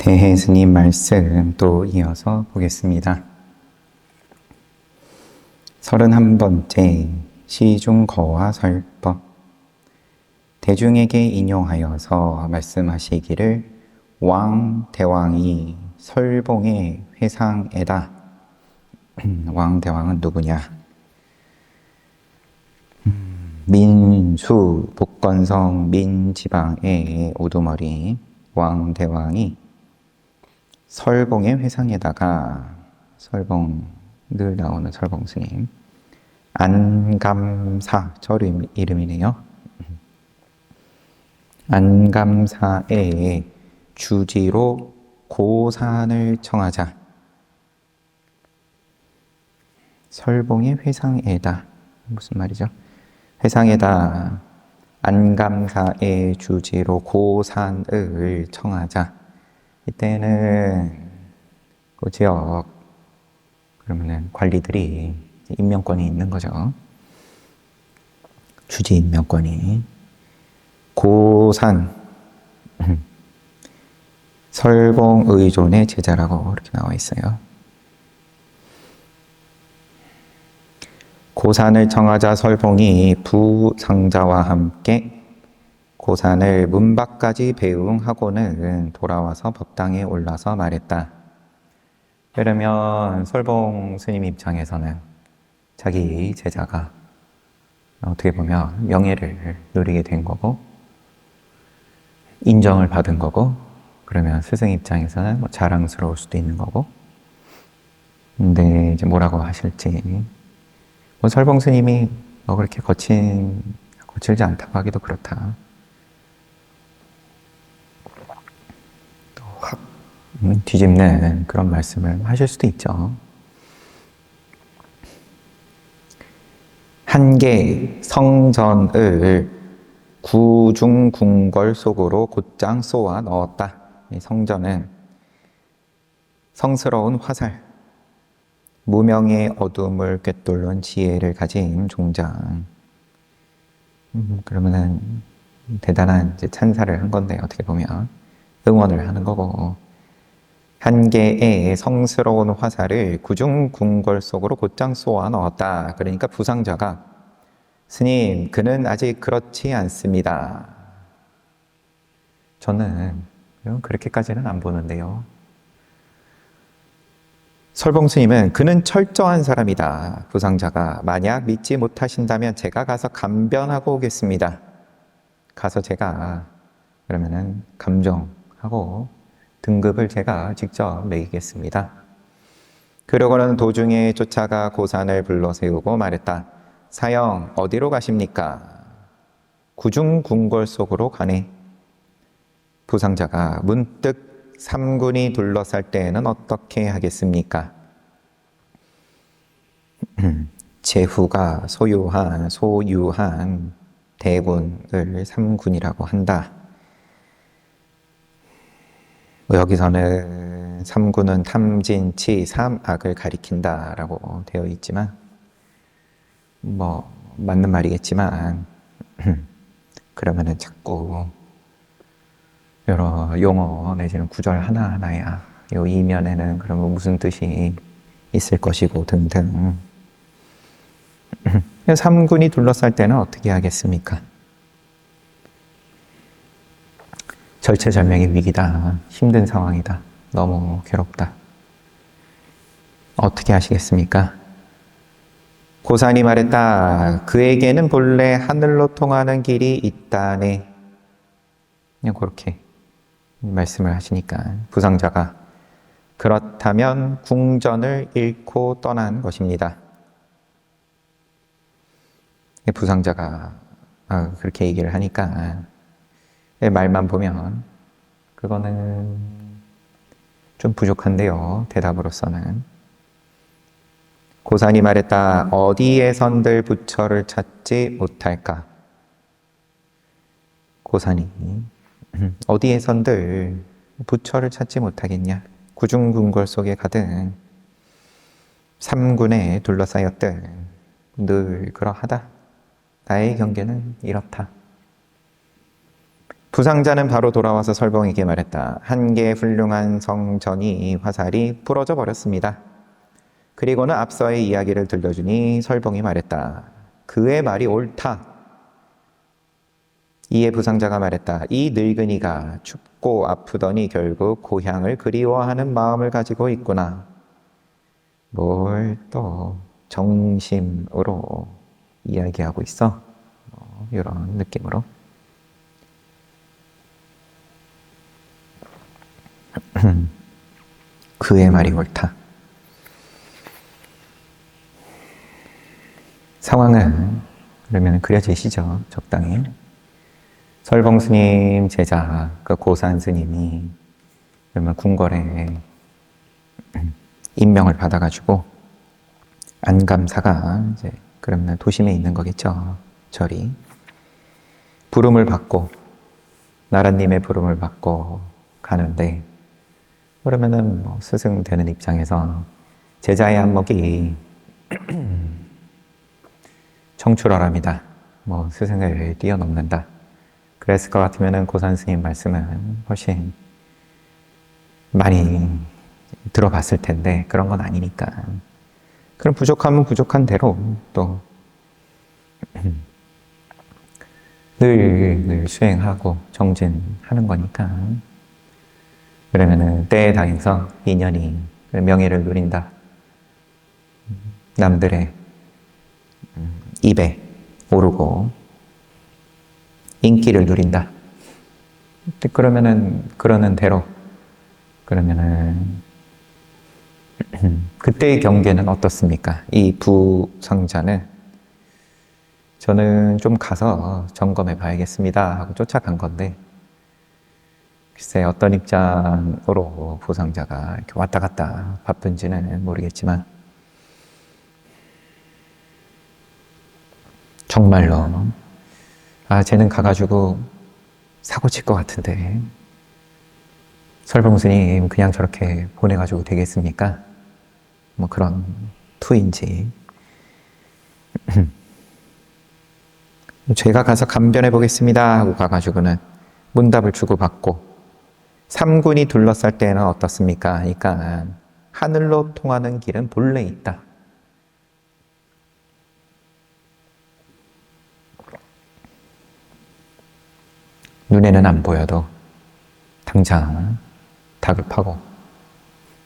대혜스님 말씀 또 이어서 보겠습니다. 31번째 시중거와 설법. 대중에게 인용하여서 말씀하시기를 왕 대왕이 설봉의 회상에다. 왕 대왕은 누구냐? 민수 복건성 민지방의 우두머리 왕 대왕이 설봉의 회상에다가, 설봉 늘 나오는 설봉 스님, 안감사 절 이름이네요. 안감사의 주지로 고산을 청하자. 설봉의 회상에다 무슨 말이죠? 회상에다 안감사의 주지로 고산을 청하자. 이때는 그 지역, 그러면은 관리들이 임명권이 있는 거죠. 주지 임명권이. 고산, 설봉의존의 제자라고 이렇게 나와 있어요. 고산을 청하자 설봉이 부상자와 함께 고산을 문 밖까지 배웅하고는 돌아와서 법당에 올라서 말했다. 그러면 설봉 스님 입장에서는 자기 제자가 어떻게 보면 명예를 누리게 된 거고, 인정을 받은 거고, 그러면 스승 입장에서는 뭐 자랑스러울 수도 있는 거고. 근데 이제 뭐라고 하실지, 뭐 설봉 스님이 뭐 그렇게 거칠지 않다고 하기도 그렇다. 또 확 뒤집는 그런 말씀을 하실 수도 있죠. 한계 성전을 구중궁궐 속으로 곧장 쏘아 넣었다. 이 성전은 성스러운 화살, 무명의 어둠을 꿰뚫는 지혜를 가진 종장. 그러면은 대단한 이제 찬사를 한 건데, 어떻게 보면 응원을 하는 거고, 한 개의 성스러운 화살을 구중궁궐 속으로 곧장 쏘아 넣었다. 그러니까 부상자가, 스님, 그는 아직 그렇지 않습니다. 저는 그렇게까지는 안 보는데요. 설봉 스님은 그는 철저한 사람이다. 부상자가 만약 믿지 못하신다면 제가 가서 감변하고 오겠습니다. 가서 제가 그러면은 감정하고 등급을 제가 직접 매기겠습니다. 그러고는 도중에 쫓아가 고산을 불러 세우고 말했다. 사형 어디로 가십니까? 구중궁궐 속으로 가네. 부상자가 문득 삼군이 둘러쌀 때에는 어떻게 하겠습니까? 제후가 소유한 대군을 삼군이라고 한다. 여기서는 삼군은 탐진치 삼악을 가리킨다라고 되어 있지만, 뭐 맞는 말이겠지만 그러면은 자꾸 여러 용어 내지는 구절 하나하나야 요 이면에는 그러면 무슨 뜻이 있을 것이고 등등. 삼군이 둘러쌀 때는 어떻게 하겠습니까? 절체절명의 위기다. 힘든 상황이다. 너무 괴롭다. 어떻게 하시겠습니까? 고산이 말했다. 그에게는 본래 하늘로 통하는 길이 있다네. 그냥 그렇게 말씀을 하시니까 부상자가 그렇다면 궁전을 잃고 떠난 것입니다. 부상자가 그렇게 얘기를 하니까 말만 보면 그거는 좀 부족한데요. 대답으로서는. 고산이 말했다. 어디에선들 부처를 찾지 못할까? 고산이 어디에선들 부처를 찾지 못하겠냐? 구중궁궐 속에 가든 삼군에 둘러싸였든 늘 그러하다. 나의 경계는 이렇다. 부상자는 바로 돌아와서 설봉에게 말했다. 한 개의 훌륭한 성전이 화살이 부러져 버렸습니다. 그리고는 앞서의 이야기를 들려주니 설봉이 말했다. 그의 말이 옳다. 이에 부상자가 말했다. 이 늙은이가 춥고 아프더니 결국 고향을 그리워하는 마음을 가지고 있구나. 뭘 또 정심으로 이야기하고 있어? 이런 느낌으로. 그의 말이 옳다. 상황은 그러면 그려지시죠? 적당히. 설봉 스님 제자, 그 고산 스님이 그러면 궁궐에 임명을 받아가지고 안감사가 이제 그러면 도심에 있는 거겠죠. 절이 부름을 받고 나라님의 부름을 받고 가는데 그러면은 뭐 스승 되는 입장에서 제자의 안목이 청출어람이다. 뭐 스승을 뛰어넘는다. 그랬을 것 같으면은 고산 스님 말씀은 훨씬 많이 들어봤을 텐데 그런 건 아니니까. 그럼 부족하면 부족한 대로 또 늘 수행하고 정진하는 거니까. 그러면은 때에 당해서 인연이 명예를 누린다. 남들의 입에 오르고 인기를 누린다. 그러면은 그러는 대로 그러면은 그때의 경계는 어떻습니까? 이 부상자는 저는 좀 가서 점검해 봐야겠습니다 하고 쫓아간 건데 글쎄 어떤 입장으로 부상자가 이렇게 왔다 갔다 바쁜지는 모르겠지만 정말로 쟤는 가가지고 사고 칠 것 같은데 설봉 스님 그냥 저렇게 보내가지고 되겠습니까? 뭐 그런 투인지 제가 가서 감변해 보겠습니다 하고 가가지고는 문답을 주고받고 3군이 둘러쌀 때는 어떻습니까? 그러니까 하늘로 통하는 길은 본래 있다. 눈에는 안 보여도 당장 다급하고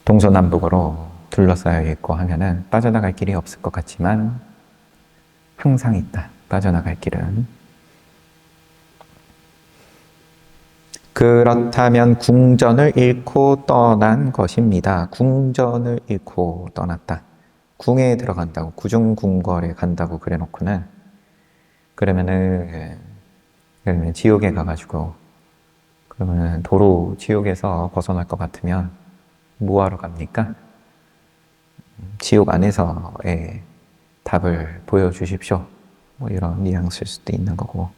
동서남북으로 둘러싸여 있고 하면은 빠져나갈 길이 없을 것 같지만 항상 있다. 빠져나갈 길은. 그렇다면 궁전을 잃고 떠난 것입니다. 궁전을 잃고 떠났다. 궁에 들어간다고, 구중궁궐에 간다고 그래 놓고는 그러면 지옥에 가가지고 그러면 도로 지옥에서 벗어날 것 같으면 뭐하러 갑니까? 지옥 안에서의 답을 보여주십시오. 뭐 이런 뉘앙스일 수도 있는 거고.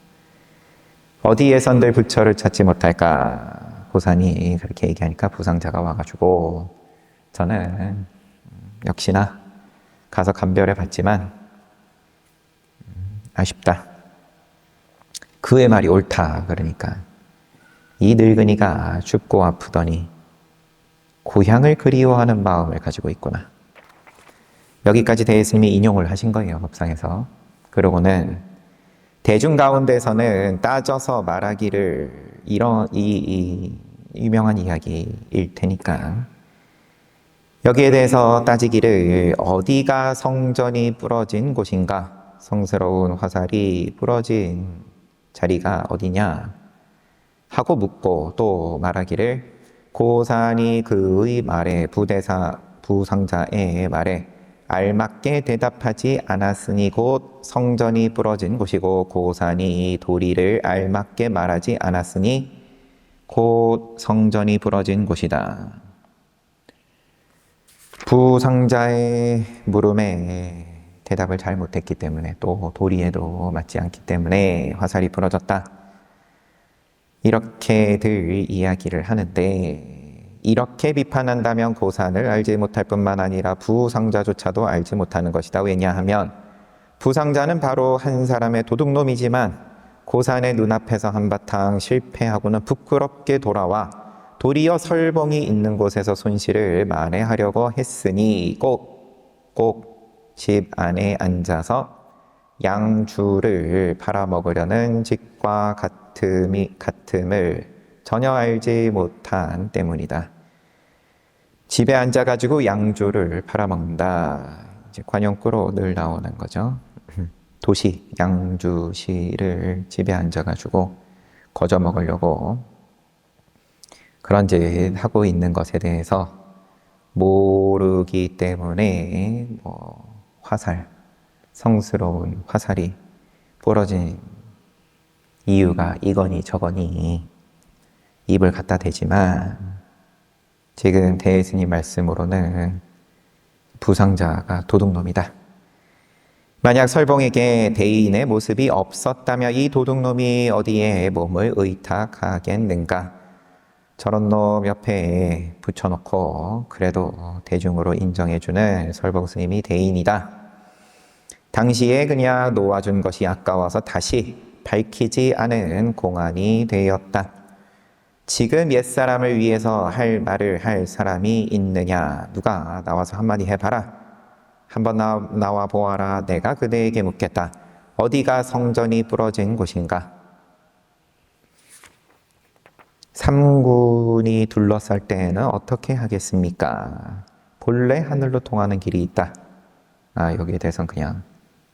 어디에선들 부처를 찾지 못할까? 고산이 그렇게 얘기하니까 부상자가 와가지고 저는 역시나 가서 감별해 봤지만 아쉽다. 그의 말이 옳다. 그러니까 이 늙은이가 춥고 아프더니 고향을 그리워하는 마음을 가지고 있구나. 여기까지 대예스님이 인용을 하신 거예요. 법상에서. 그러고는 대중 가운데서는 따져서 말하기를 이 유명한 이야기일 테니까 여기에 대해서 따지기를 어디가 성전이 부러진 곳인가? 성스러운 화살이 부러진 자리가 어디냐? 하고 묻고 또 말하기를 고산이 그의 말에 부상자의 말에 알맞게 대답하지 않았으니 곧 성전이 부러진 곳이고 고산이 도리를 알맞게 말하지 않았으니 곧 성전이 부러진 곳이다. 부상자의 물음에 대답을 잘 못했기 때문에 또 도리에도 맞지 않기 때문에 화살이 부러졌다. 이렇게들 이야기를 하는데 이렇게 비판한다면 고산을 알지 못할 뿐만 아니라 부상자조차도 알지 못하는 것이다. 왜냐하면 부상자는 바로 한 사람의 도둑놈이지만 고산의 눈앞에서 한바탕 실패하고는 부끄럽게 돌아와 도리어 설봉이 있는 곳에서 손실을 만회하려고 했으니 꼭 집 안에 앉아서 양주를 팔아먹으려는 짓과 같음을 전혀 알지 못한 때문이다. 집에 앉아가지고 양주를 팔아먹는다. 이제 관용구로 늘 나오는 거죠. 도시, 양주시를 집에 앉아가지고 거저 먹으려고 그런 짓 하고 있는 것에 대해서 모르기 때문에 화살, 성스러운 화살이 부러진 이유가 이거니 저거니 입을 갖다 대지만 지금 대예스님 말씀으로는 부상자가 도둑놈이다. 만약 설봉에게 대인의 모습이 없었다면 이 도둑놈이 어디에 몸을 의탁하겠는가? 저런 놈 옆에 붙여놓고 그래도 대중으로 인정해주는 설봉 스님이 대인이다. 당시에 그냥 놓아준 것이 아까워서 다시 밝히지 않은 공안이 되었다. 지금 옛사람을 위해서 할 말을 할 사람이 있느냐? 누가 나와서 한마디 해봐라. 한번 나와 보아라. 내가 그대에게 묻겠다. 어디가 성전이 부러진 곳인가? 삼군이 둘러쌀 때에는 어떻게 하겠습니까? 본래 하늘로 통하는 길이 있다. 여기에 대해서는 그냥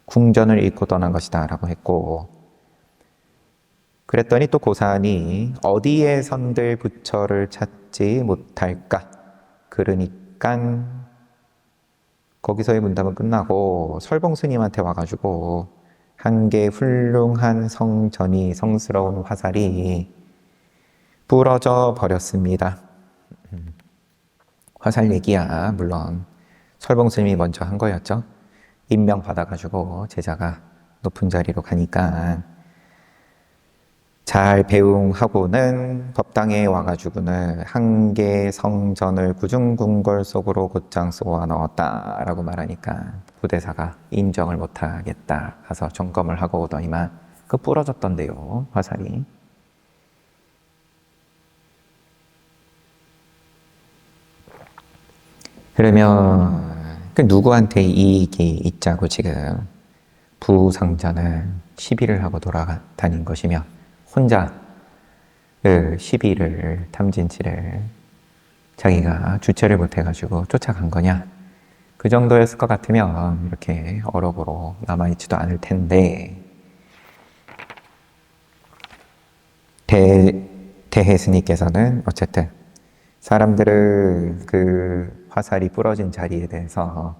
궁전을 잃고 떠난 것이다 라고 했고, 그랬더니 또 고산이 어디에 선들 부처를 찾지 못할까? 그러니까 거기서의 문답은 끝나고 설봉 스님한테 와가지고 한개 훌륭한 성전이 성스러운 화살이 부러져 버렸습니다. 화살 얘기야 물론 설봉 스님이 먼저 한 거였죠. 임명 받아가지고 제자가 높은 자리로 가니까 잘 배웅하고는 법당에 와가지고는 한계 성전을 구중궁궐 속으로 곧장 쏘아 넣었다라고 말하니까 부대사가 인정을 못하겠다 가서 점검을 하고 오더니만 그 부러졌던데요, 화살이. 그러면 그 누구한테 이익이 있자고 지금 부상자는 시비를 하고 돌아다닌 것이며 혼자 그 시비를 탐진치를 자기가 주체를 못해가지고 쫓아간 거냐? 그 정도였을 것 같으면 이렇게 어록으로 남아있지도 않을 텐데 대혜스님께서는 어쨌든 사람들은 그 화살이 부러진 자리에 대해서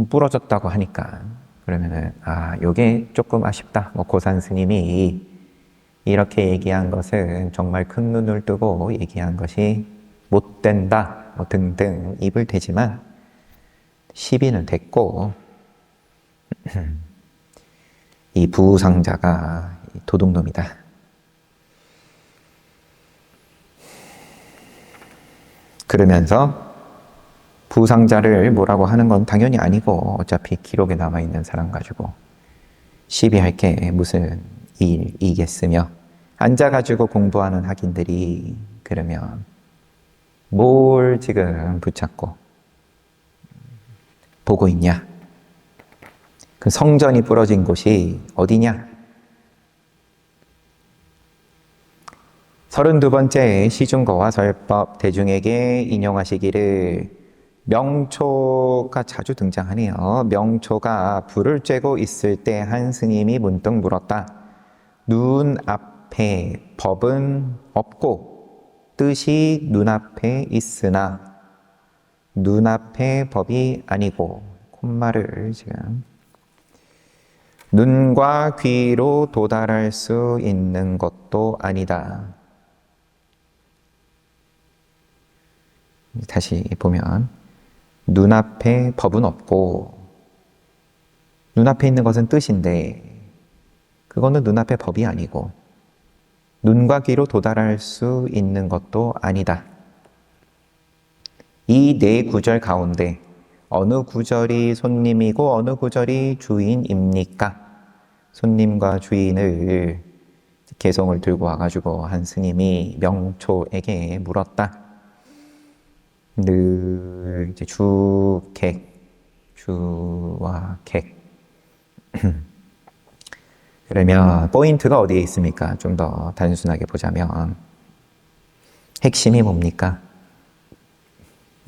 부러졌다고 하니까 그러면은 요게 조금 아쉽다. 고산 스님이 이렇게 얘기한 것은 정말 큰 눈을 뜨고 얘기한 것이 못 된다. 등등 입을 대지만 시비는 됐고 이 부상자가 도둑놈이다. 그러면서 부상자를 뭐라고 하는 건 당연히 아니고 어차피 기록에 남아있는 사람 가지고 시비할 게 무슨 일이겠으며 앉아가지고 공부하는 학인들이 그러면 뭘 지금 붙잡고 보고 있냐? 그 성전이 부러진 곳이 어디냐? 32번째 시중거와 설법 대중에게 인용하시기를 명초가 자주 등장하네요. 명초가 불을 쬐고 있을 때 한 스님이 문득 물었다. 눈앞에 법은 없고 뜻이 눈앞에 있으나 눈앞에 법이 아니고 콧말을 지금 눈과 귀로 도달할 수 있는 것도 아니다. 다시 보면 눈앞에 법은 없고 눈앞에 있는 것은 뜻인데 그거는 눈앞에 법이 아니고 눈과 귀로 도달할 수 있는 것도 아니다. 이 네 구절 가운데 어느 구절이 손님이고 어느 구절이 주인입니까? 손님과 주인을 개송을 들고 와가지고 한 스님이 명초에게 물었다. 늘 이제 주와 객. 그러면 포인트가 어디에 있습니까? 좀 더 단순하게 보자면 핵심이 뭡니까?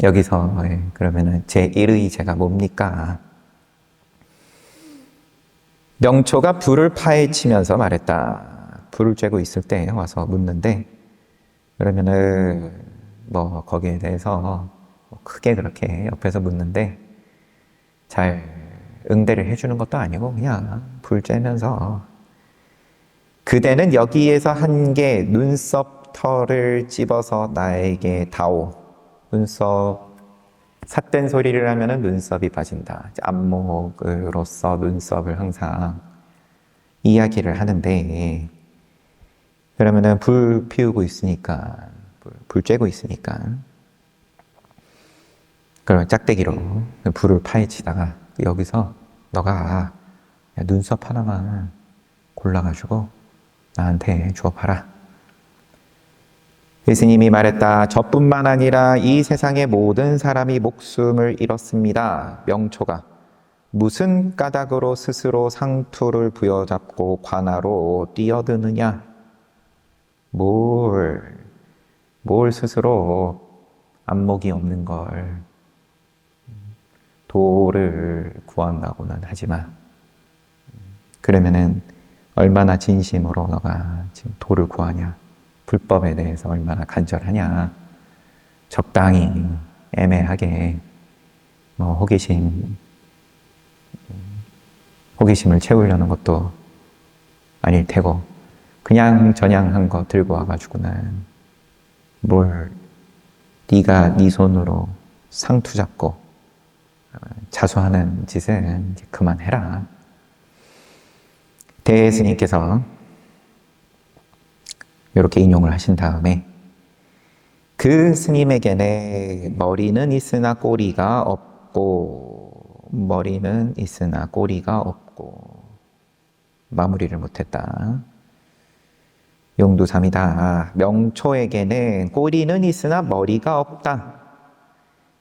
여기서 그러면은 제1의제가 뭡니까? 명초가 불을 파헤치면서 말했다. 불을 쬐고 있을 때 와서 묻는데 그러면은 뭐 거기에 대해서 크게 그렇게 옆에서 묻는데 잘 응대를 해주는 것도 아니고 그냥 불 쬐면서 그대는 여기에서 한 개 눈썹 털을 찝어서 나에게 다오. 눈썹 삿된 소리를 하면은 눈썹이 빠진다. 안목으로서 눈썹을 항상 이야기를 하는데 그러면은 불 피우고 있으니까 불 쬐고 있으니까 그러면 짝대기로 불을 파헤치다가 여기서 너가 눈썹 하나만 골라가지고 나한테 주어봐라. 예수님이 말했다. 저뿐만 아니라 이 세상의 모든 사람이 목숨을 잃었습니다. 명초가 무슨 까닭으로 스스로 상투를 부여잡고 관하로 뛰어드느냐? 뭘 스스로 안목이 없는 걸 도를 구한다고는 하지만 그러면은 얼마나 진심으로 너가 지금 도를 구하냐? 불법에 대해서 얼마나 간절하냐? 적당히 애매하게 뭐 호기심을 채우려는 것도 아닐 테고 그냥 전향한 거 들고 와가지고는 뭘 네가 네 손으로 상투 잡고 자수하는 짓은 이제 그만해라. 대스님께서 이렇게 인용을 하신 다음에 그 스님에게는 머리는 있으나 꼬리가 없고 머리는 있으나 꼬리가 없고 마무리를 못했다. 용두삼이다. 명초에게는 꼬리는 있으나 머리가 없다.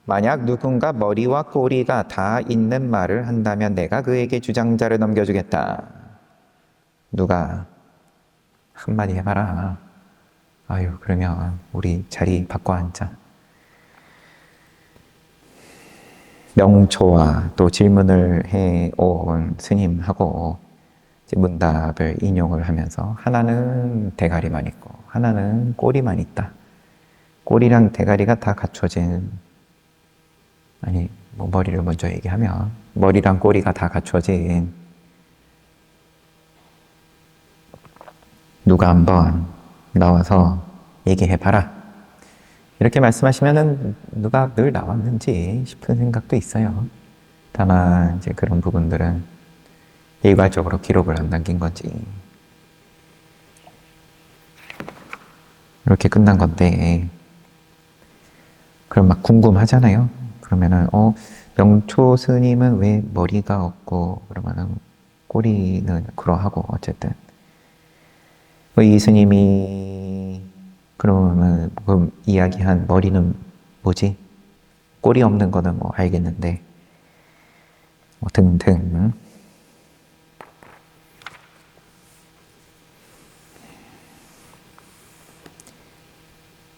만약 누군가 머리와 꼬리가 다 있는 말을 한다면 내가 그에게 주장자를 넘겨주겠다. 누가 한마디 해봐라. 아유, 그러면 우리 자리 바꿔 앉자. 명초와 또 질문을 해온 스님하고 문답을 인용을 하면서 하나는 대가리만 있고 하나는 꼬리만 있다. 꼬리랑 대가리가 다 갖춰진 뭐 머리를 먼저 얘기하면 머리랑 꼬리가 다 갖춰진 누가 한번 나와서 얘기해봐라. 이렇게 말씀하시면은 누가 늘 나왔는지 싶은 생각도 있어요. 다만 이제 그런 부분들은 일괄적으로 기록을 안 남긴 건지 이렇게 끝난 건데 그럼 막 궁금하잖아요. 그러면은 명초 스님은 왜 머리가 없고 그러면은 꼬리는 그러하고 어쨌든 이 스님이 그러면 그 이야기한 머리는 뭐지? 꼬리 없는 거는 뭐 알겠는데 뭐 등등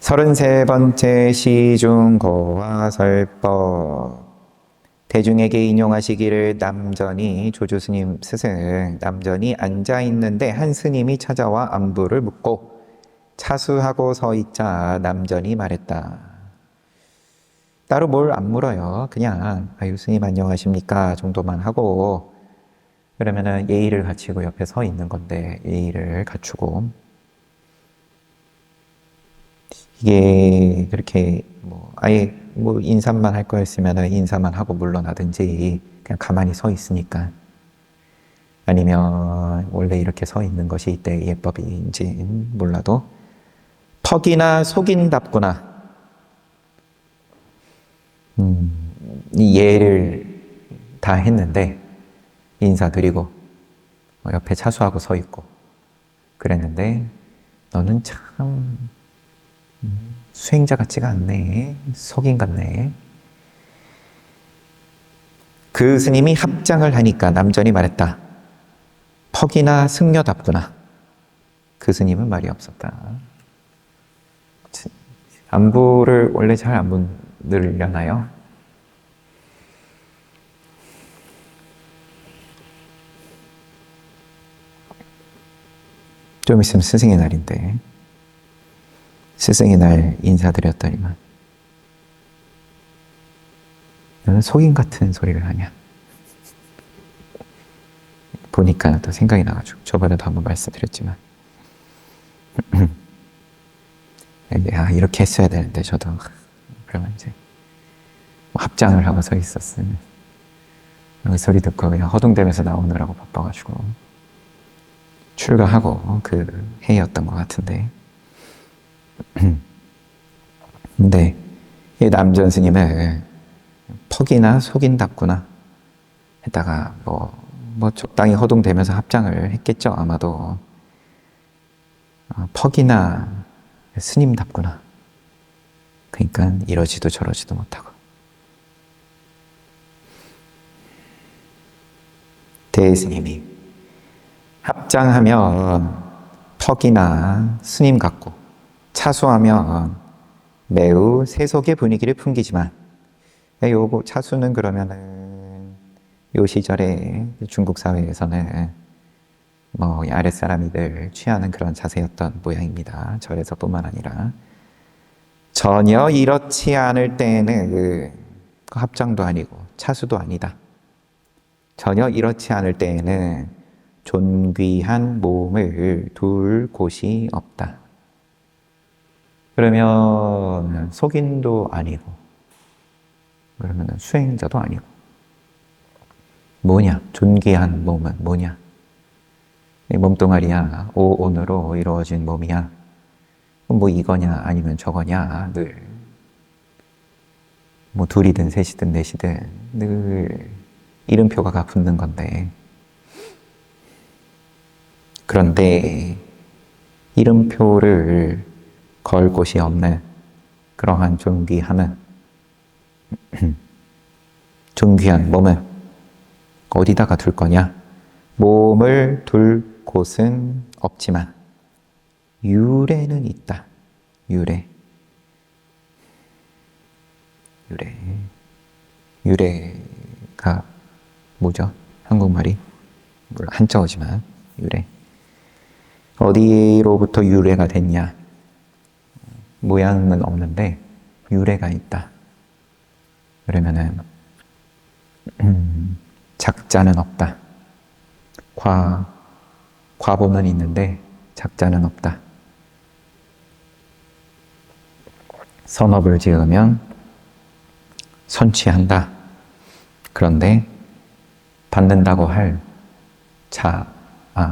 33번째 시중거와 설법 대중에게 인용하시기를 남전이 조주스님 스승 남전이 앉아있는데 한 스님이 찾아와 안부를 묻고 차수하고 서 있자 남전이 말했다. 따로 뭘 안 물어요. 그냥 아유 스님 안녕하십니까 정도만 하고 그러면은 예의를 갖추고 옆에 서 있는 건데 예의를 갖추고 이게 그렇게 뭐 아예 뭐 인사만 할 거였으면 인사만 하고 물러나든지 그냥 가만히 서 있으니까 아니면 원래 이렇게 서 있는 것이 이때 예법인지 몰라도 턱이나 속인답구나 이 예를 다 했는데 인사드리고 옆에 차수하고 서 있고 그랬는데 너는 참 수행자 같지가 않네. 속인 같네. 그 스님이 합장을 하니까 남전이 말했다. 퍽이나 승려답구나. 그 스님은 말이 없었다. 안부를 원래 잘 안 묻으려나요? 좀 있으면 스승의 날인데 스승의 날 인사드렸더니만 너는 속인 같은 소리를 하냐. 보니까 또 생각이 나가지고 저번에도 한번 말씀드렸지만 이렇게 했어야 되는데 저도 그러면 이제 합장을 하고 서 있었으면 그 소리 듣고 그냥 허둥대면서 나오느라고 바빠가지고 출가하고 그 해였던 것 같은데 근데 이 남전 스님은 퍽이나 속인답구나 했다가 뭐 적당히 허둥대면서 합장을 했겠죠 아마도. 퍽이나 스님답구나. 그러니까 이러지도 저러지도 못하고. 대스님이 합장하면 퍽이나 스님 같고 차수하면 매우 세속의 분위기를 풍기지만 요거 차수는 그러면은 요 시절에 중국 사회에서는 뭐 아랫사람이들 취하는 그런 자세였던 모양입니다. 절에서뿐만 아니라 전혀 이렇지 않을 때에는 그 합장도 아니고 차수도 아니다. 전혀 이렇지 않을 때에는 존귀한 몸을 둘 곳이 없다. 그러면 속인도 아니고 그러면 수행자도 아니고 뭐냐? 존귀한 몸은 뭐냐? 이 몸뚱아리야, 오온으로 이루어진 몸이야. 뭐 이거냐 아니면 저거냐 늘 뭐 둘이든 셋이든 넷이든 늘 이름표가 붙는 건데 그런데 이름표를 걸 곳이 없는 그러한 존귀함은 존귀한 몸은 어디다가 둘 거냐? 몸을 둘 곳은 없지만 유래는 있다. 유래가 뭐죠? 한국말이 물론 한자어지만 유래. 어디로부터 유래가 됐냐? 모양은 없는데 유래가 있다. 그러면은 작자는 없다. 과보는 있는데 작자는 없다. 선업을 지으면 선취한다. 그런데 받는다고 할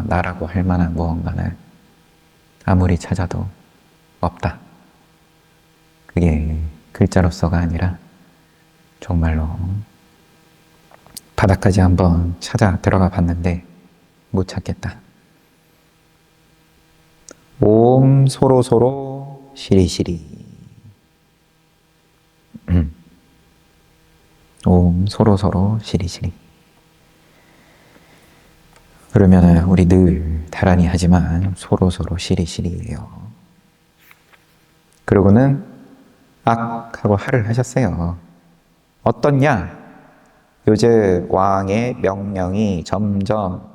나라고 할 만한 무언가는 아무리 찾아도 없다. 그게 글자로서가 아니라 정말로 바닥까지 한번 찾아 들어가 봤는데 못 찾겠다. 옴 소로소로 시리시리. 옴 소로소로 시리시리. 그러면은 우리 늘 다란히 하지만 소로소로 시리시리예요. 그러고는 악 하고 하를 하셨어요. 어떻냐? 요즘 왕의 명령이 점점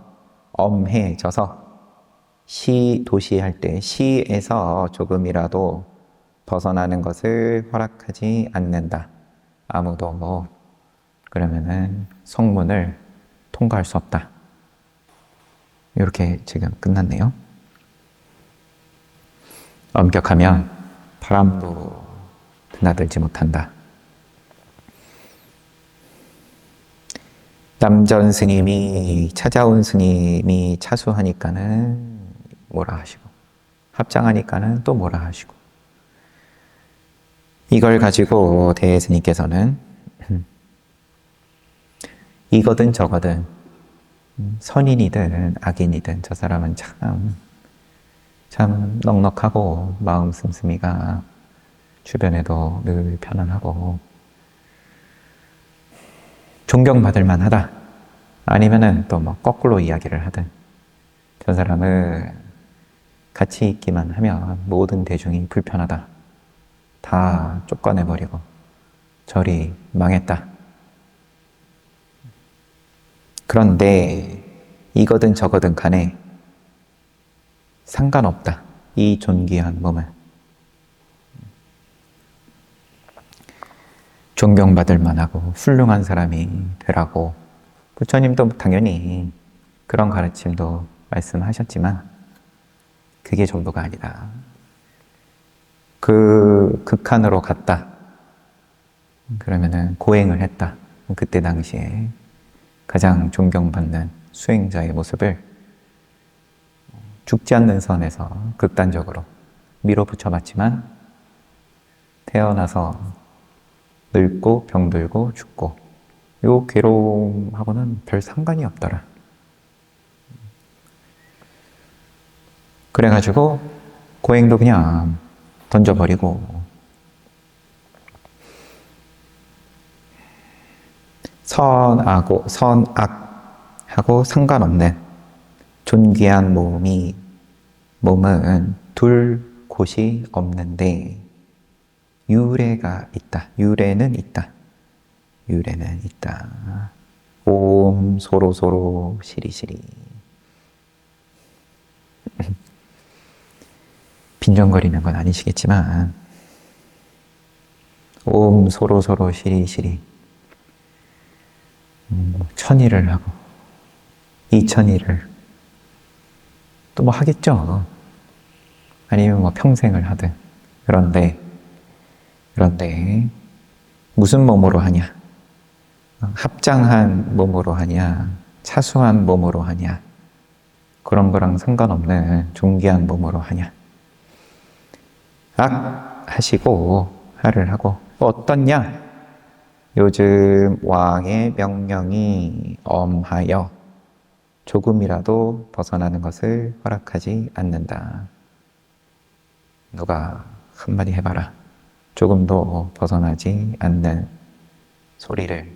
엄해져서 도시할 때 시에서 조금이라도 벗어나는 것을 허락하지 않는다. 아무도 그러면은 성문을 통과할 수 없다. 이렇게 지금 끝났네요. 엄격하면 바람도 드나들지 못한다. 남전 스님이 찾아온 스님이 차수하니까는 뭐라 하시고 합장하니까는 또 뭐라 하시고 이걸 가지고 대스님께서는 이거든 저거든 선인이든 악인이든 저 사람은 참 넉넉하고 마음 씀씀이가 주변에도 늘 편안하고 존경받을 만하다. 아니면은 또 뭐 거꾸로 이야기를 하든 저 사람은 같이 있기만 하면 모든 대중이 불편하다. 다 쫓아내버리고 저리 망했다. 그런데 이거든 저거든 간에 상관없다. 이 존귀한 몸은 존경받을 만하고 훌륭한 사람이 되라고 부처님도 당연히 그런 가르침도 말씀하셨지만 그게 전부가 아니다. 그 극한으로 갔다. 그러면은 고행을 했다. 그때 당시에 가장 존경받는 수행자의 모습을 죽지 않는 선에서 극단적으로 밀어붙여봤지만 태어나서 늙고 병들고 죽고 요 괴로움하고는 별 상관이 없더라. 그래가지고 고행도 그냥 던져버리고 선악하고 상관없는 존귀한 몸은 둘 곳이 없는데 유래가 있다. 유래는 있다. 옴 소로소로 시리시리. 빈정거리는 건 아니시겠지만 옴 소로소로 시리시리. 천일을 하고 이천일을 또 뭐 하겠죠. 아니면 뭐 평생을 하든. 그런데 무슨 몸으로 하냐? 합장한 몸으로 하냐? 차수한 몸으로 하냐? 그런 거랑 상관없는 존귀한 몸으로 하냐? 하시고 하를 하고 어떻냐? 요즘 왕의 명령이 엄하여 조금이라도 벗어나는 것을 허락하지 않는다. 누가 한마디 해봐라. 조금도 벗어나지 않는 소리를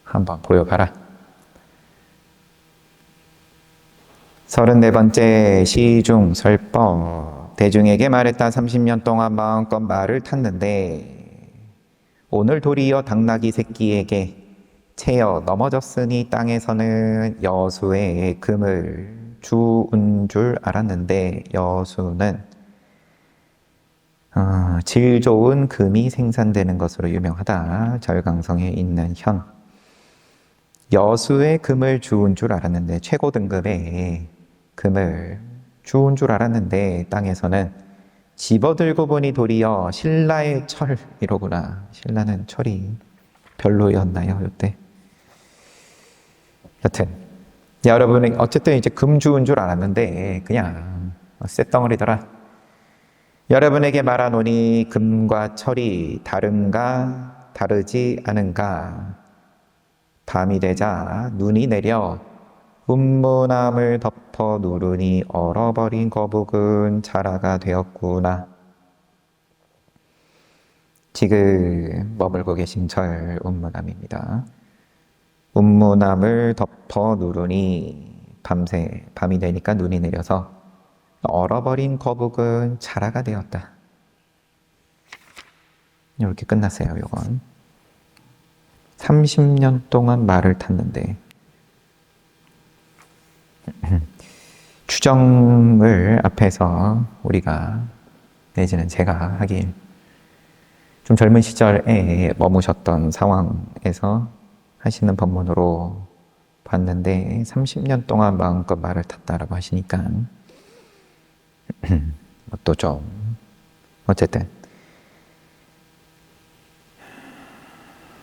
한번 보여봐라. 34번째 시중설법. 대중에게 말했다. 30년 동안 마음껏 말을 탔는데 오늘 도리어 당나귀 새끼에게 채여 넘어졌으니 땅에서는 여수의 금을 주운 줄 알았는데 여수는 질 좋은 금이 생산되는 것으로 유명하다. 절강성에 있는 현. 여수의 금을 주운 줄 알았는데 최고 등급의 금을 주운 줄 알았는데 땅에서는 집어들고 보니 도리어 신라의 철이로구나. 신라는 철이 별로였나요, 이때? 여튼 여러분은 어쨌든 이제 금 주운 줄 알았는데 그냥 쇳덩어리더라. 여러분에게 말하노니 금과 철이 다른가 다르지 않은가. 밤이 되자 눈이 내려 운문함을 덮어 누르니 얼어버린 거북은 자라가 되었구나. 지금 머물고 계신 절 운문함입니다. 운문함을 덮어 누르니 밤이 되니까 눈이 내려서 얼어버린 거북은 자라가 되었다. 이렇게 끝났어요. 요건 30년 동안 말을 탔는데 추정을 앞에서 우리가 내지는 제가 하길 좀 젊은 시절에 머무셨던 상황에서 하시는 법문으로 봤는데 30년 동안 마음껏 말을 탔다라고 하시니까 또 좀 어쨌든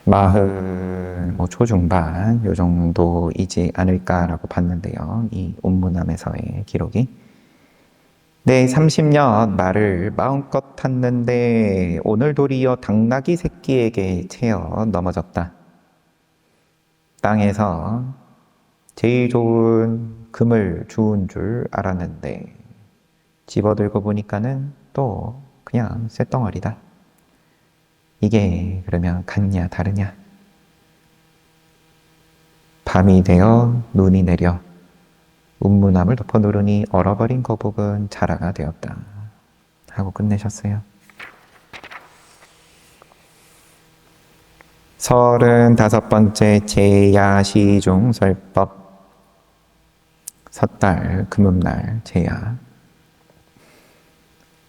40 초중반 요 정도이지 않을까라고 봤는데요. 이 운문함에서의 기록이. 네, 30년 말을 마음껏 탔는데 오늘 도리어 당나귀 새끼에게 채여 넘어졌다. 땅에서 제일 좋은 금을 주운 줄 알았는데 집어들고 보니까는 또 그냥 쇳덩어리다. 이게 그러면 같냐 다르냐? 밤이 되어 눈이 내려 운문함을 덮어 누르니 얼어버린 거북은 자라가 되었다. 하고 끝내셨어요. 35번째 제야시중설법. 섣달 금음날 제야.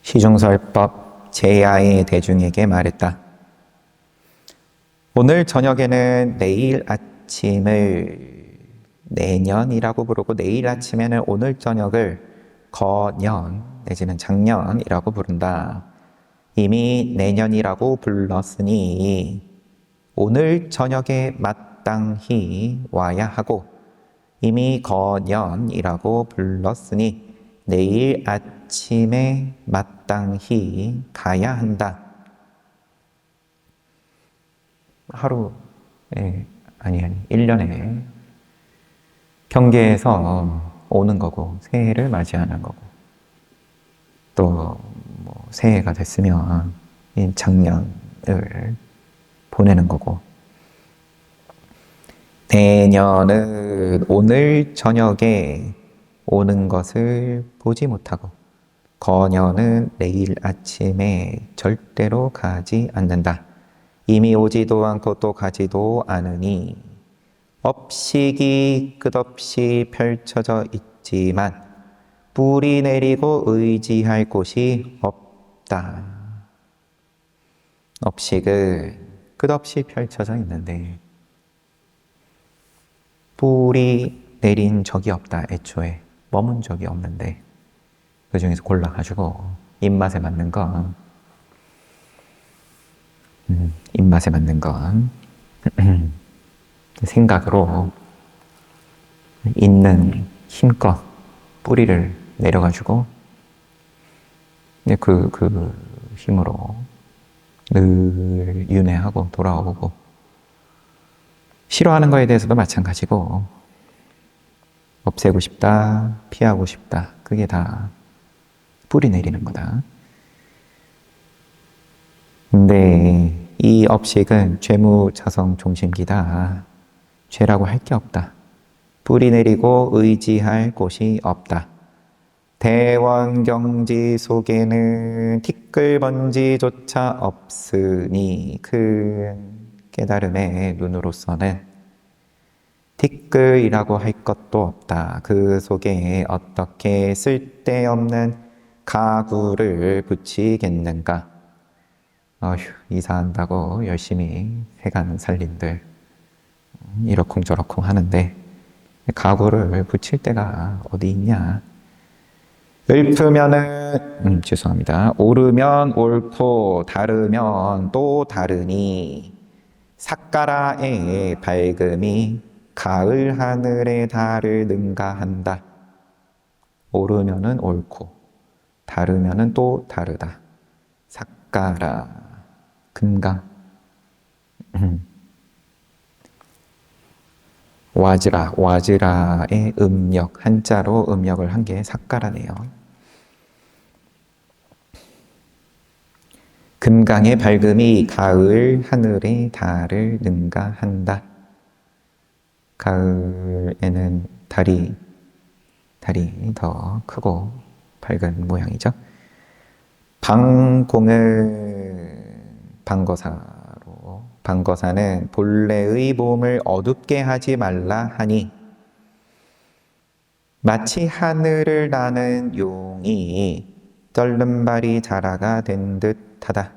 시중설법 제야의 대중에게 말했다. 오늘 저녁에는 내일 아침을 내년이라고 부르고 내일 아침에는 오늘 저녁을 거년 내지는 작년이라고 부른다. 이미 내년이라고 불렀으니 오늘 저녁에 마땅히 와야 하고 이미 거년이라고 불렀으니 내일 아침에 마땅히 가야 한다. 하루에 아니 1년에 경계에서 오는 거고 새해를 맞이하는 거고 또 뭐 새해가 됐으면 작년을 보내는 거고 내년은 오늘 저녁에 오는 것을 보지 못하고 거년은 내일 아침에 절대로 가지 않는다. 이미 오지도 않고 또 가지도 않으니 업식이 끝없이 펼쳐져 있지만 뿌리 내리고 의지할 곳이 없다. 업식은 끝없이 펼쳐져 있는데 뿌리 내린 적이 없다. 애초에 머문 적이 없는데 그 중에서 골라가지고 입맛에 맞는 건 입맛에 맞는 건 생각으로 있는 힘껏 뿌리를 내려가지고 그 힘으로 늘 윤회하고 돌아오고 싫어하는 거에 대해서도 마찬가지고 없애고 싶다, 피하고 싶다. 그게 다 뿌리 내리는 거다. 근데 이 업식은 죄무자성 종심기다. 죄라고 할 게 없다. 뿌리 내리고 의지할 곳이 없다. 대원경지 속에는 티끌번지조차 없으니 큰 깨달음의 눈으로서는 티끌이라고 할 것도 없다. 그 속에 어떻게 쓸데없는 가구를 붙이겠는가? 어휴, 이사한다고 열심히 해가는 살림들 이러쿵저러쿵 하는데 가구를 붙일 데가 어디 있냐? 읊으면은 죄송합니다. 오르면 옳고 다르면 또 다르니 삿가라의 밝음이 가을 하늘의 달을 능가한다. 오르면은 옳고 다르면은 또 다르다. 삿가라 금강 와즈라의 음력 한자로 음력을 한 게 삿가라네요. 금강의 밝음이 가을 하늘의 달을 능가한다. 가을에는 달이 더 크고 밝은 모양이죠. 방공을 방거사로 방거사는 본래의 몸을 어둡게 하지 말라 하니 마치 하늘을 나는 용이 떨른발이 자라가 된 듯하다.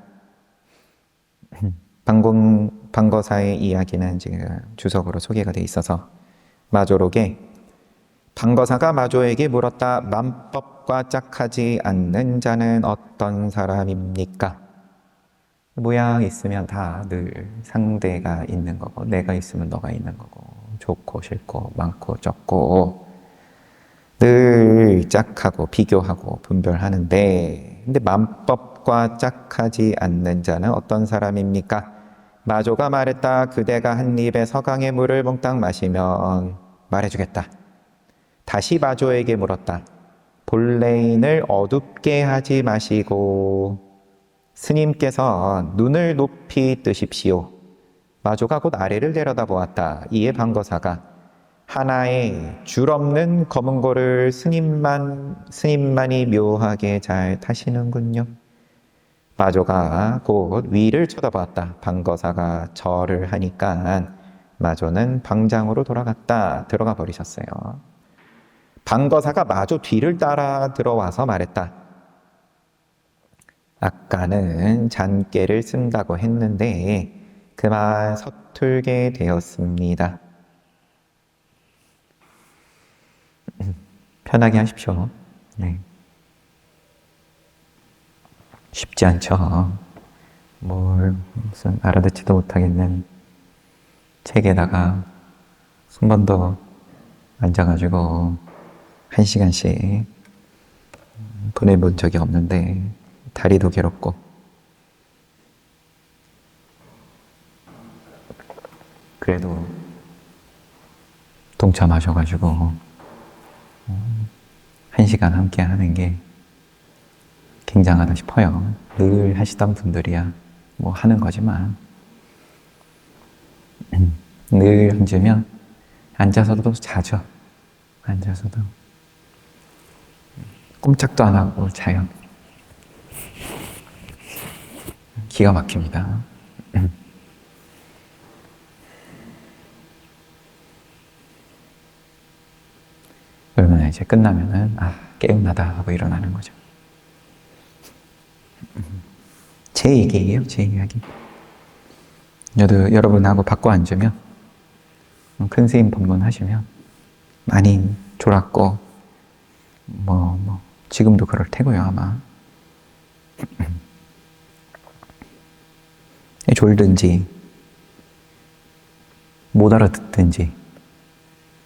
방거사의 이야기는 지금 주석으로 소개가 돼 있어서 마조록에 방거사가 마조에게 물었다. 만법과 짝하지 않는 자는 어떤 사람입니까? 모양 있으면 다 늘 상대가 있는 거고 내가 있으면 너가 있는 거고 좋고 싫고 많고 적고 늘 짝하고 비교하고 분별하는데 근데 만법과 짝하지 않는 자는 어떤 사람입니까? 마조가 말했다. 그대가 한 입에 서강의 물을 몽땅 마시면 말해주겠다. 다시 마조에게 물었다. 본래인을 어둡게 하지 마시고 스님께서 눈을 높이 뜨십시오. 마조가 곧 아래를 내려다보았다. 이에 방거사가 하나의 줄 없는 검은 고를 스님만이 묘하게 잘 타시는군요. 마조가 곧 위를 쳐다보았다. 방거사가 절을 하니까 마조는 방장으로 들어가 버리셨어요. 방거사가 마조 뒤를 따라 들어와서 말했다. 아까는 잔깨를 쓴다고 했는데 그만 서툴게 되었습니다. 편하게 하십시오. 네. 쉽지 않죠. 무슨 알아듣지도 못하겠는 책에다가 한 번도 앉아가지고 1시간씩 보내본 적이 없는데 다리도 괴롭고 그래도 동참하셔가지고 1시간 함께 하는 게 굉장하다 싶어요. 늘 하시던 분들이야 뭐 하는 거지만 늘 앉으면 앉아서도 자죠. 앉아서도 꼼짝도 안 하고 자요. 기가 막힙니다. 그러면 이제 끝나면은 깨운나다 하고 일어나는 거죠. 제 얘기예요, 제 이야기. 저도 여러분하고 바꿔 앉으면 큰 스님 법문하시면 많이 졸았고 지금도 그럴 테고요, 아마. 졸든지 못 알아듣든지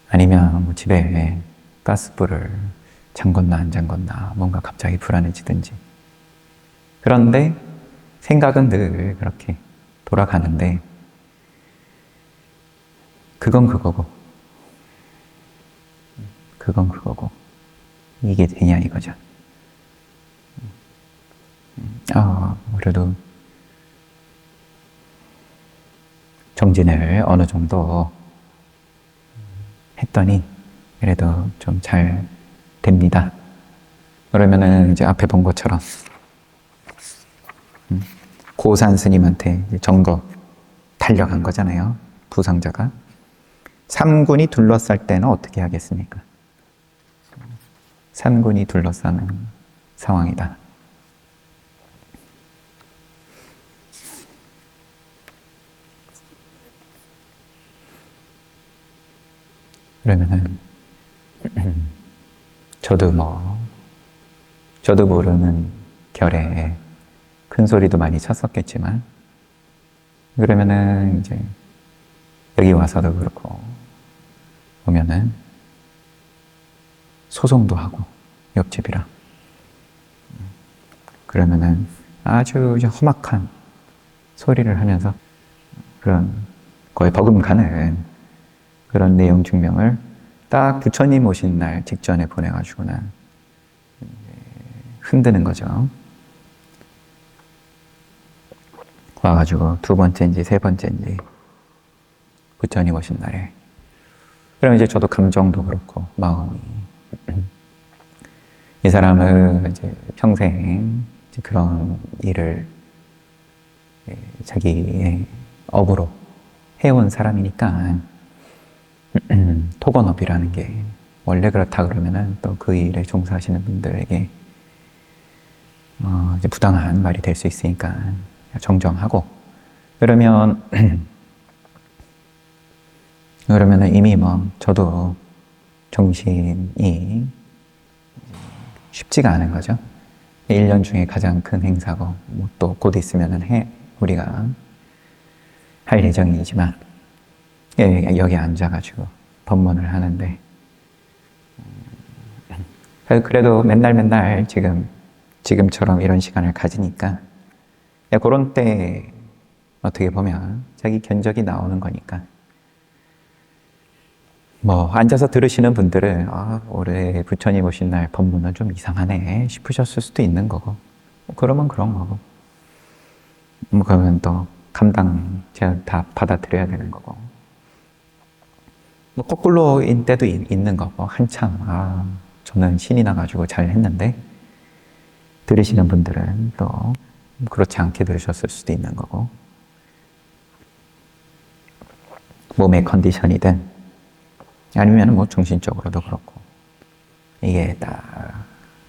아니면 집에 가스불을 잠궜나 안 잠궜나 뭔가 갑자기 불안해지든지 그런데 생각은 늘 그렇게 돌아가는데 그건 그거고 이게 되냐 이거죠. 그래도 정진을 어느 정도 했더니 그래도 좀 잘 됩니다. 그러면은 이제 앞에 본 것처럼 고산 스님한테 정거 달려간 거잖아요. 부상자가. 3군이 둘러쌀 때는 어떻게 하겠습니까? 3군이 둘러싸는 상황이다. 그러면은 저도 모르는 결에 큰 소리도 많이 쳤었겠지만 그러면은 이제 여기 와서도 그렇고 보면은 소송도 하고 옆집이랑 그러면은 아주 험악한 소리를 하면서 그런 거의 버금가는 그런 내용 증명을 딱 부처님 오신 날 직전에 보내가지고는 흔드는 거죠. 와가지고 2번째인지 3번째인지 부처님 오신 날에 그럼 이제 저도 감정도 그렇고 마음이 이 사람은 이제 평생 이제 그런 일을 자기의 업으로 해온 사람이니까 토건업이라는 게 원래 그렇다 그러면은 또 그 일에 종사하시는 분들에게 이제 부당한 말이 될 수 있으니까 정정하고 그러면은 이미 저도 정신이 쉽지가 않은 거죠. 1년 중에 가장 큰 행사고 또 곧 있으면은 우리가 할 예정이지만 여기 앉아가지고 법문을 하는데 그래도 맨날 지금처럼 이런 시간을 가지니까 그런 때 어떻게 보면 자기 견적이 나오는 거니까 뭐 앉아서 들으시는 분들은 올해 부처님 오신 날 법문은 좀 이상하네 싶으셨을 수도 있는 거고, 그러면 그런 거고, 그러면 또 감당 제가 다 받아들여야 되는 거고, 뭐 거꾸로인 때도 있는 거고, 한참 저는 신이 나가지고 잘 했는데 들으시는 분들은 또 그렇지 않게 들으셨을 수도 있는 거고, 몸의 컨디션이든 아니면 뭐 정신적으로도 그렇고, 이게 딱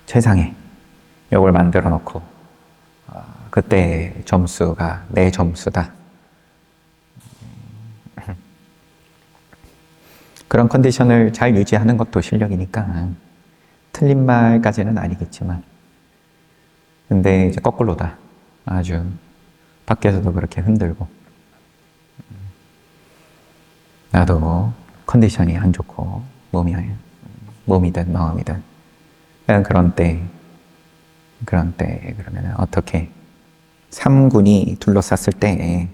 최상의 요걸 만들어 놓고 그때 점수가 내 점수다, 그런 컨디션을 잘 유지하는 것도 실력이니까 틀린 말까지는 아니겠지만, 근데 이제 거꾸로다. 아주 밖에서도 그렇게 흔들고 나도 컨디션이 안 좋고 몸이든 마음이든 그런 때 그러면 어떻게, 삼군이 둘러쌌을 때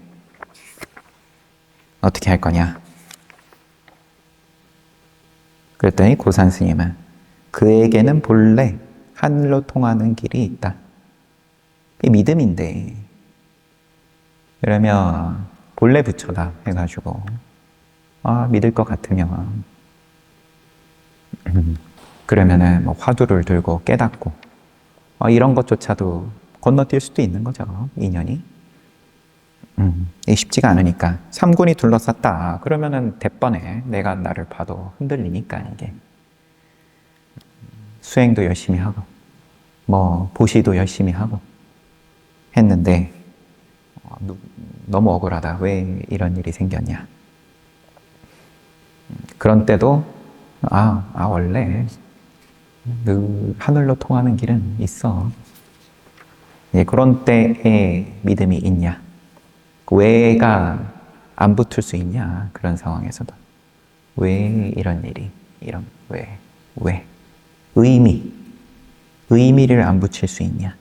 어떻게 할 거냐? 그랬더니 고산 스님은 그에게는 본래 하늘로 통하는 길이 있다. 이게 믿음인데, 그러면 본래 부처다 해가지고 믿을 것 같으면 그러면은 뭐 화두를 들고 깨닫고 이런 것조차도 건너뛸 수도 있는 거죠, 인연이. 이게 쉽지가 않으니까. 삼군이 둘러쌌다 그러면은 대번에 내가 나를 봐도 흔들리니까, 이게 수행도 열심히 하고 뭐 보시도 열심히 하고 했는데 너무 억울하다, 왜 이런 일이 생겼냐. 그런 때도 원래 그 하늘로 통하는 길은 있어. 그런 때에 믿음이 있냐, 왜가 안 붙을 수 있냐, 그런 상황에서도 왜 이런 일이, 왜 의미를 안 붙일 수 있냐.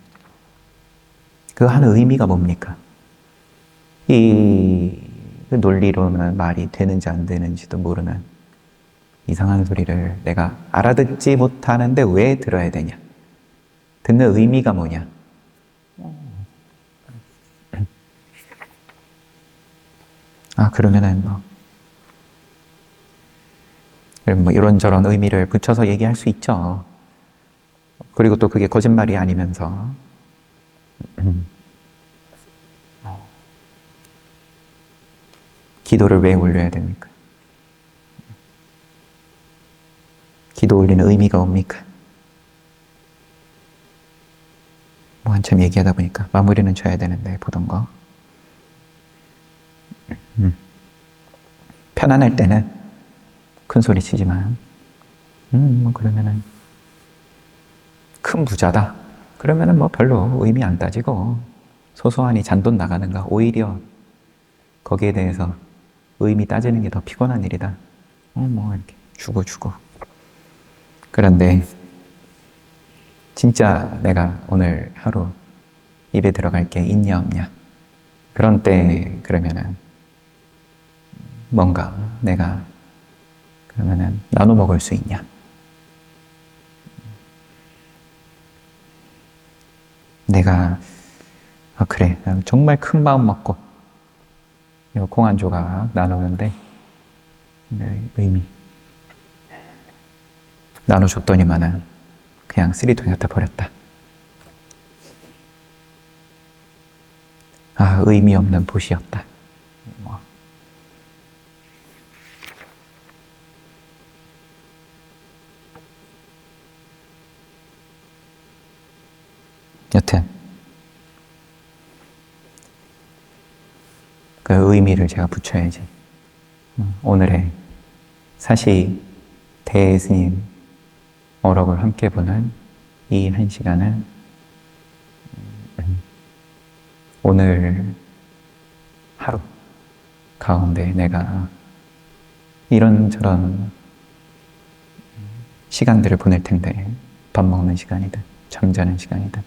그 한 의미가 뭡니까? 이 논리로는 말이 되는지 안 되는지도 모르는 이상한 소리를 내가 알아듣지 못하는데 왜 들어야 되냐? 듣는 의미가 뭐냐? 그러면은 뭐 이런저런 의미를 붙여서 얘기할 수 있죠. 그리고 또 그게 거짓말이 아니면서 기도를 왜 올려야 됩니까? 기도 올리는 의미가 뭡니까? 뭐 한참 얘기하다 보니까 마무리는 져야 되는데, 보던 거. 편안할 때는 큰 소리 치지만, 뭐 그러면은 큰 부자다 그러면은 뭐 별로 의미 안 따지고 소소하니 잔돈 나가는가, 오히려 거기에 대해서 의미 따지는 게 더 피곤한 일이다. 뭐 이렇게 주고. 그런데 진짜 내가 오늘 하루 입에 들어갈 게 있냐 없냐, 그런 때 그러면은 뭔가 내가 그러면은 나눠 먹을 수 있냐. 내가 그래, 정말 큰 마음 먹고 이거 콩 한 조각 나누는데 의미 나눠줬더니만은 그냥 쓰리통에 갖다 버렸다. 의미 없는 보시였다. 뭐. 여튼 그 의미를 제가 붙여야지. 오늘의 사시 대스님 어록을 함께 보는 이 한 시간은 오늘 하루 가운데 내가 이런저런 시간들을 보낼 텐데, 밥 먹는 시간이든 잠자는 시간이든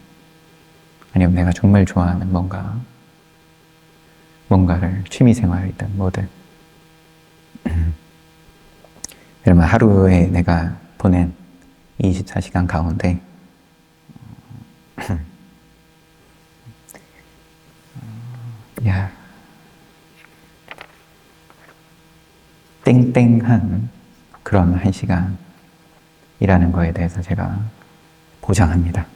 아니면 내가 정말 좋아하는 뭔가를 취미생활이든 뭐든 그러면 하루에 내가 보낸 24시간 가운데 야, 땡땡한 그런 1시간이라는 거에 대해서 제가 보장합니다.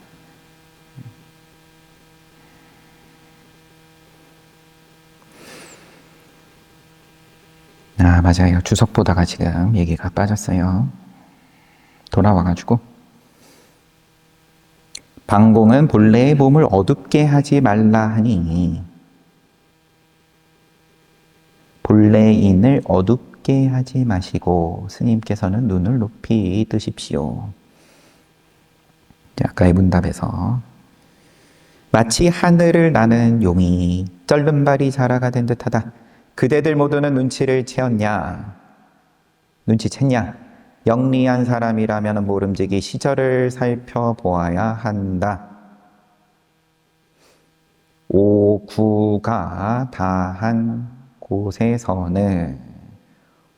아, 맞아요. 주석 보다가 지금 얘기가 빠졌어요. 돌아와가지고 방공은 본래의 몸을 어둡게 하지 말라 하니 본래인을 어둡게 하지 마시고 스님께서는 눈을 높이 뜨십시오. 아까의 문답에서 마치 하늘을 나는 용이 쩔른발이 자라가 된 듯하다. 그대들 모두는 눈치를 채었냐? 눈치챘냐? 영리한 사람이라면 모름지기 시절을 살펴보아야 한다. 오구가 다한 곳에서는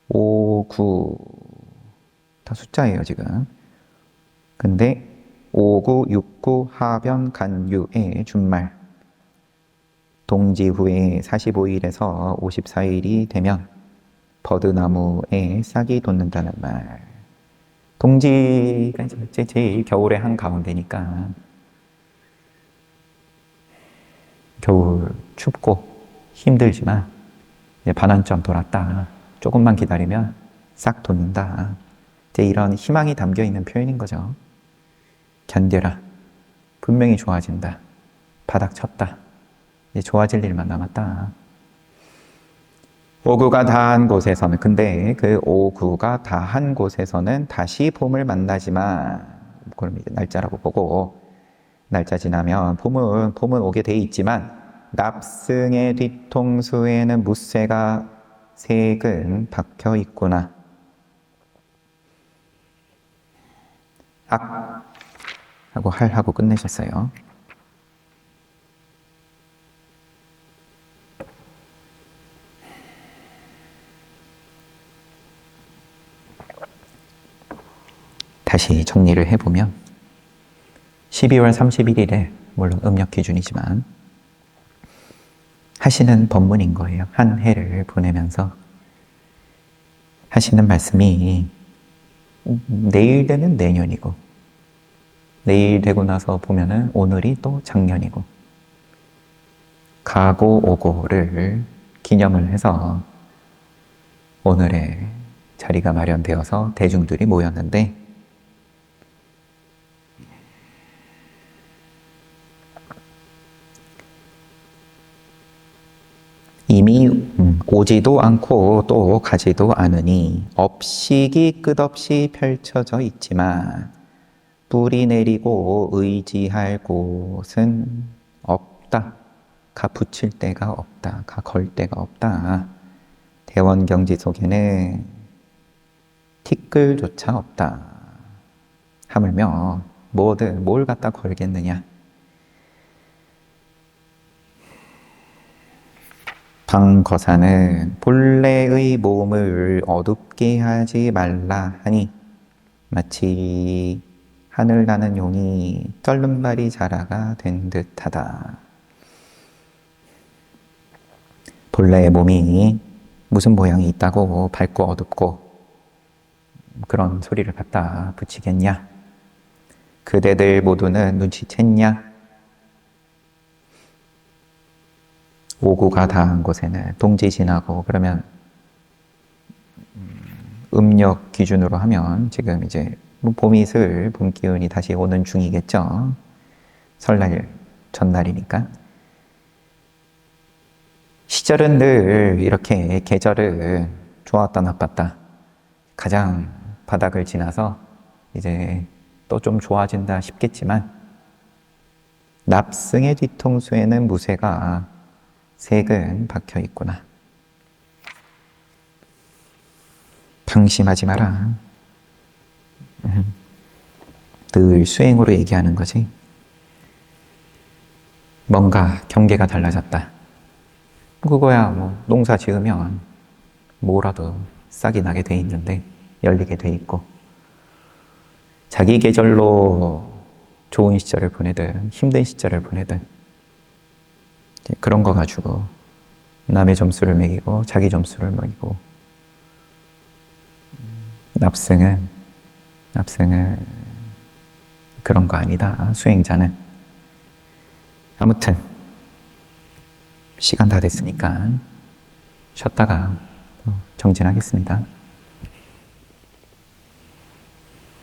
오구 다 숫자예요 지금. 근데 오구, 육구, 하변, 간유의 준말 동지 후에 45일에서 54일이 되면 버드나무에 싹이 돋는다는 말. 동지가 이제 제일 겨울의 한가운데니까 겨울 춥고 힘들지만 반환점 돌았다. 조금만 기다리면 싹 돋는다. 이제 이런 희망이 담겨 있는 표현인 거죠. 견뎌라. 분명히 좋아진다. 바닥 쳤다. 이제 좋아질 일만 남았다. 오구가 다한 곳에서는, 근데 그 오구가 다한 곳에서는 다시 봄을 만나지만, 그럼 이제 날짜라고 보고, 날짜 지나면 봄은 오게 돼 있지만, 납승의 뒤통수에는 무쇠가 색은 박혀 있구나. 악 하고 할 하고 끝내셨어요. 다시 정리를 해보면 12월 31일에 물론 음력 기준이지만 하시는 법문인 거예요. 한 해를 보내면서 하시는 말씀이 내일 되면 내년이고 내일 되고 나서 보면은 오늘이 또 작년이고 가고 오고를 기념을 해서 오늘의 자리가 마련되어서 대중들이 모였는데 이미 오지도 않고 또 가지도 않으니 업식이 끝없이 펼쳐져 있지만 뿌리 내리고 의지할 곳은 없다. 가 붙일 데가 없다. 가 걸 데가 없다. 대원경지 속에는 티끌조차 없다. 하물며 뭐든 뭘 갖다 걸겠느냐. 방거사는 본래의 몸을 어둡게 하지 말라 하니 마치 하늘 나는 용이 쩔른발이 자라가 된 듯하다. 본래의 몸이 무슨 모양이 있다고 밝고 어둡고 그런 소리를 갖다 붙이겠냐? 그대들 모두는 눈치챘냐? 오구가 다한 곳에는 동지 지나고 그러면 음력 기준으로 하면 지금 이제 봄이슬 봄 기운이 다시 오는 중이겠죠. 설날 전날이니까. 시절은 늘 이렇게 계절은 좋았다 나빴다 가장 바닥을 지나서 이제 또 좀 좋아진다 싶겠지만 납승의 뒤통수에는 무쇠가 색은 박혀 있구나. 방심하지 마라. 늘 수행으로 얘기하는 거지. 뭔가 경계가 달라졌다. 그거야 뭐 농사 지으면 뭐라도 싹이 나게 돼 있는데 열리게 돼 있고, 자기 계절로 좋은 시절을 보내든 힘든 시절을 보내든 그런 거 가지고 남의 점수를 매기고 자기 점수를 매기고, 납승은 그런 거 아니다. 수행자는. 아무튼 시간 다 됐으니까 쉬었다가 정진하겠습니다.